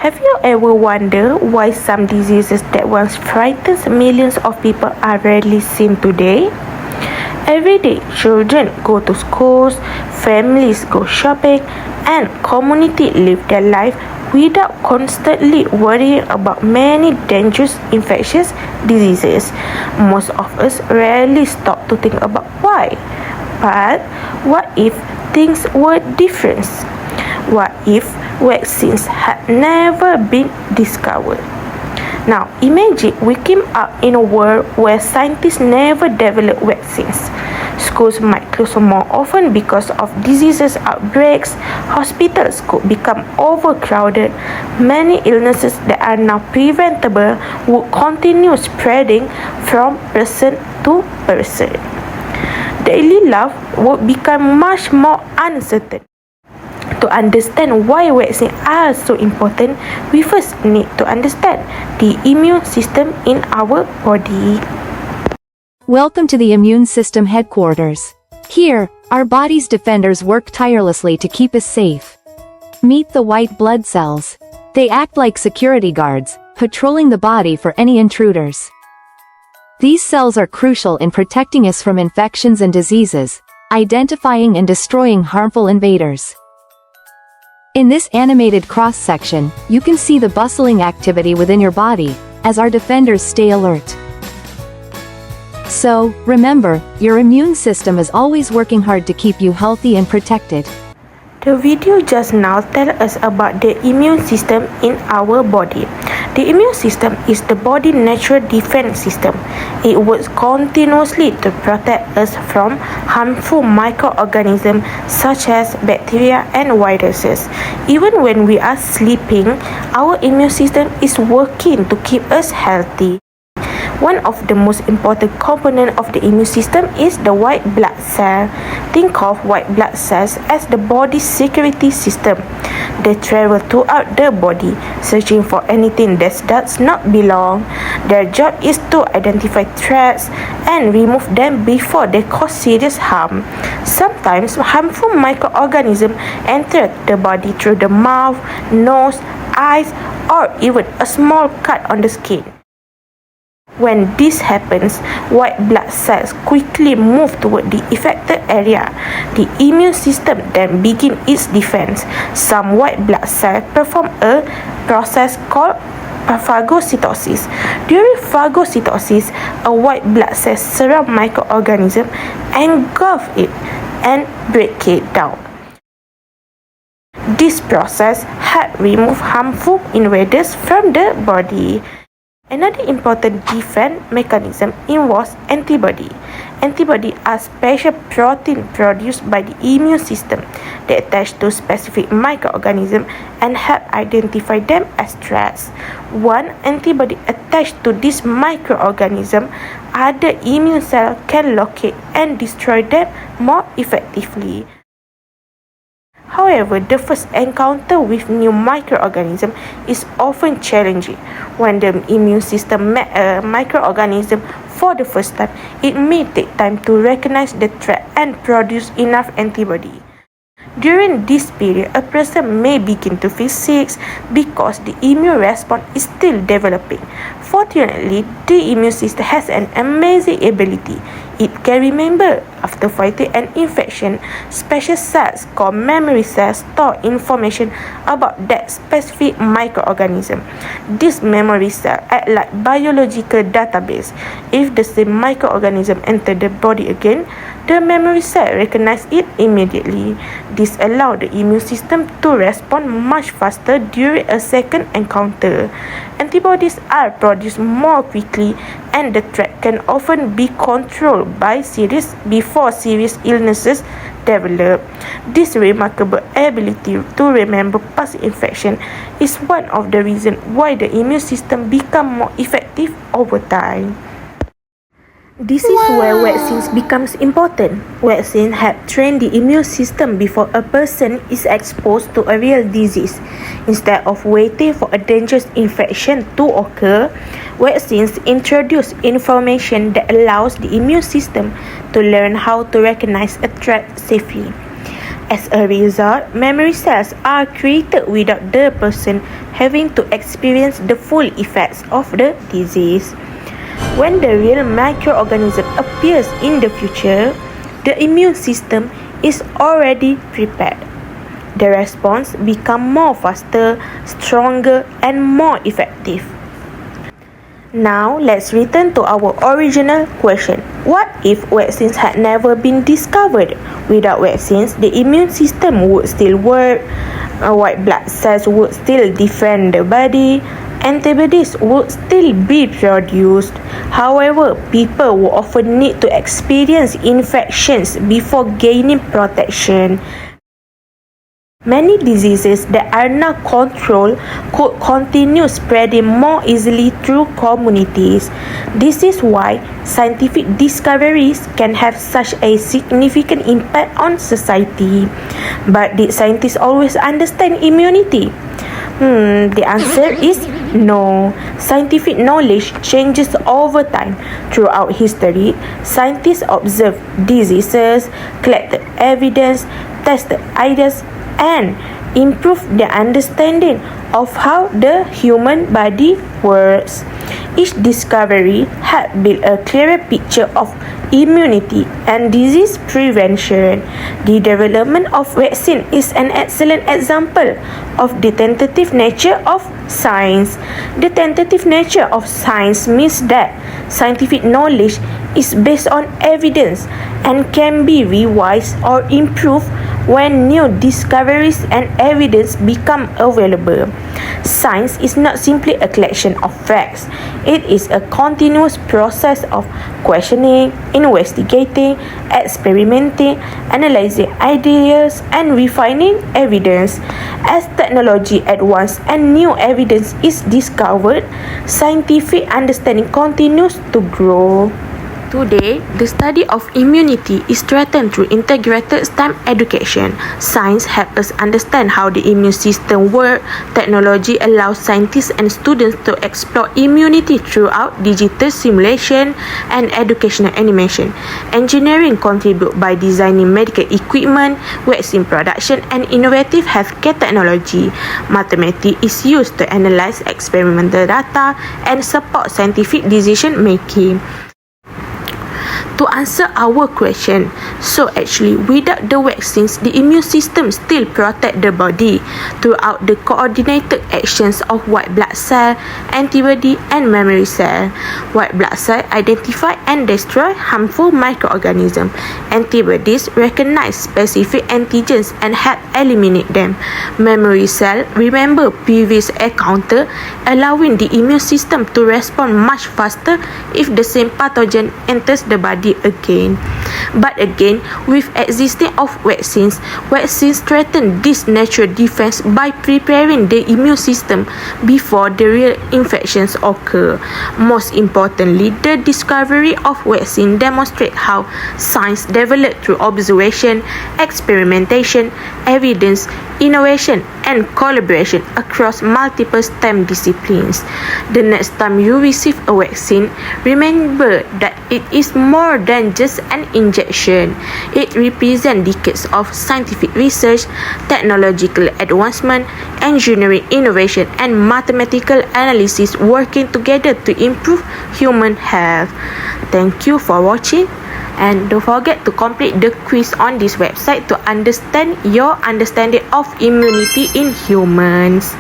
Have you ever wondered why some diseases that once frightened millions of people are rarely seen today? Every day, children go to schools, families go shopping, and communities live their life without constantly worrying about many dangerous infectious diseases. Most of us rarely stop to think about why. But what if things were different? What if vaccines had never been discovered? Now, imagine we came up in a world where scientists never developed vaccines. Schools might close more often because of diseases outbreaks, hospitals could become overcrowded, many illnesses that are now preventable would continue spreading from person to person. Daily life would become much more uncertain. To understand why vaccines are so important, we first need to understand the immune system in our body. Welcome to the immune system headquarters. Here, our body's defenders work tirelessly to keep us safe. Meet the white blood cells. They act like security guards, patrolling the body for any intruders. These cells are crucial in protecting us from infections and diseases, identifying and destroying harmful invaders. In this animated cross-section, you can see the bustling activity within your body, as our defenders stay alert. So, remember, your immune system is always working hard to keep you healthy and protected. The video just now tells us about the immune system in our body. The immune system is the body's natural defense system. It works continuously to protect us from harmful microorganisms such as bacteria and viruses. Even when we are sleeping, our immune system is working to keep us healthy. One of the most important components of the immune system is the white blood cell. Think of white blood cells as the body's security system. They travel throughout the body, searching for anything that does not belong. Their job is to identify threats and remove them before they cause serious harm. Sometimes harmful microorganisms enter the body through the mouth, nose, eyes, or even a small cut on the skin. When this happens, white blood cells quickly move toward the affected area. The immune system then begins its defense. Some white blood cells perform a process called phagocytosis. During phagocytosis, a white blood cell surrounds microorganism, engulf it, and break it down. This process helps remove harmful invaders from the body. Another important defense mechanism involves antibody. Antibodies are special proteins produced by the immune system that attach to specific microorganisms and help identify them as threats. One antibody attached to this microorganism, other immune cells can locate and destroy them more effectively. However, the first encounter with new microorganism is often challenging. When the immune system meets a microorganism for the first time, it may take time to recognize the threat and produce enough antibody. During this period, a person may begin to feel sick because the immune response is still developing. Fortunately, the immune system has an amazing ability. It can remember after fighting an infection. Special cells called memory cells store information about that specific microorganism. This memory cell act like biological database. If the same microorganism enter the body again, the memory cell recognize it immediately. This allows the immune system to respond much faster during a second encounter. Antibodies are produced more quickly, and the threat can often be controlled before serious illnesses develop. This remarkable ability to remember past infection is one of the reasons why the immune system becomes more effective over time. This is where vaccines becomes important. Vaccines help train the immune system before a person is exposed to a real disease. Instead of waiting for a dangerous infection to occur, vaccines introduce information that allows the immune system to learn how to recognize a threat safely. As a result, memory cells are created without the person having to experience the full effects of the disease. When the real microorganism appears in the future, the immune system is already prepared. The response becomes more faster, stronger, and more effective. Now, let's return to our original question. What if vaccines had never been discovered? Without vaccines, the immune system would still work, white blood cells would still defend the body, antibodies would still be produced. However, people would often need to experience infections before gaining protection. Many diseases that are not controlled could continue spreading more easily through communities. This is why scientific discoveries can have such a significant impact on society. But did scientists always understand immunity? The answer is no. Scientific knowledge changes over time. Throughout history, scientists observed diseases, collected evidence, tested ideas, and improve their understanding of how the human body works. Each discovery had built a clearer picture of immunity and disease prevention. The development of vaccine is an excellent example of the tentative nature of science. The tentative nature of science means that scientific knowledge is based on evidence and can be revised or improved when new discoveries and evidence become available. Science is not simply a collection of facts. It is a continuous process of questioning, investigating, experimenting, analyzing ideas, and refining evidence. As technology advances and new evidence is discovered, scientific understanding continues to grow. Today, the study of immunity is strengthened through integrated STEM education. Science helps us understand how the immune system works. Technology allows scientists and students to explore immunity throughout digital simulation and educational animation. Engineering contributes by designing medical equipment, vaccine production, and innovative healthcare technology. Mathematics is used to analyze experimental data and support scientific decision making. To answer our question, so actually without the vaccines, the immune system still protect the body throughout the coordinated actions of white blood cell, antibody, and memory cell. White blood cell identify and destroy harmful microorganisms. Antibodies recognize specific antigens and help eliminate them. Memory cell remember previous encounter, allowing the immune system to respond much faster if the same pathogen enters the body again. But again, with existing of vaccines strengthen this natural defense by preparing the immune system before the real infections occur. Most importantly, the discovery of vaccine demonstrate how science developed through observation, experimentation, evidence, innovation, and collaboration across multiple STEM disciplines. The next time you receive a vaccine, remember that it is more than just an injection. It represents decades of scientific research, technological advancement, engineering innovation, and mathematical analysis working together to improve human health. Thank you for watching. And don't forget to complete the quiz on this website to understand your understanding of immunity in humans.